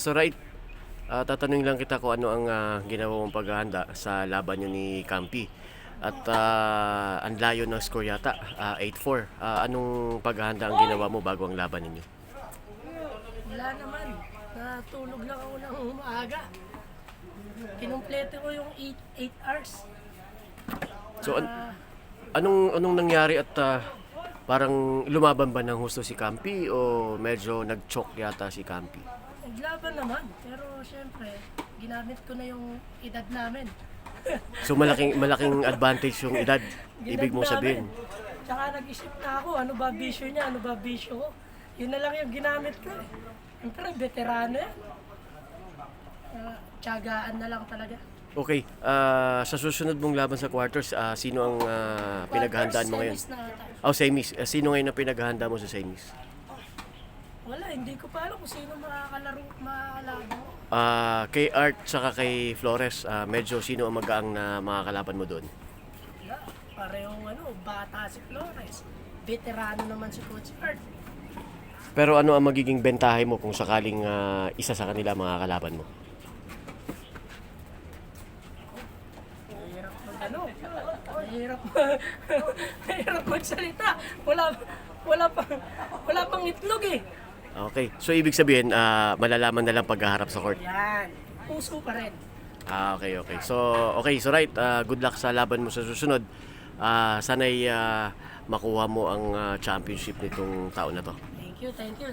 So right, tatanungin lang kita kung ano ang ginawa mong paghahanda sa laban nyo ni Campi. At ang layo ng score yata, 8-4. Anong paghahanda ang ginawa mo bago ang laban ninyo? Wala naman. Natulog lang ako ng maaga. Kinumpleto ko yung 8 hours. So Ah, anong nangyari at parang lumaban ba ng husto si Campi o medyo nag-choke yata si Campi? naglaban naman. Pero syempre, ginamit ko na yung edad namin. So malaking advantage yung edad, ibig Ginamit mo sabihin. namin. Tsaka nag-isip na ako, ano ba bisyo niya, ano ba bisyo ko. Yun na lang yung ginamit ko eh. Siyempre, veterano yan. Tiyagaan na lang talaga. Okay, sa susunod mong laban sa quarters, sino ang pinaghahandaan mo ngayon? Semis na ata. Oh, semis. Sino ngayon ang pinaghahanda mo sa semis? Wala, hindi ko pa alam kung sino makakalaban ko. Kay Art saka kay Flores, medyo sino ang magaang na mga kalaban mo doon? Wala, parehong bata si Flores. Veterano naman si Coach Art. Pero ano ang magiging bentahe mo kung sakaling isa sa kanila mga kalaban mo? Mahirap mahirap, mahirap magsalita. Wala pang itlog eh. Okay, so ibig sabihin, malalaman na lang paghaharap sa court. Yan, puso pa rin. Okay. So right, good luck sa laban mo sa susunod. Sana'y makuha mo ang championship nitong taon na to. Thank you.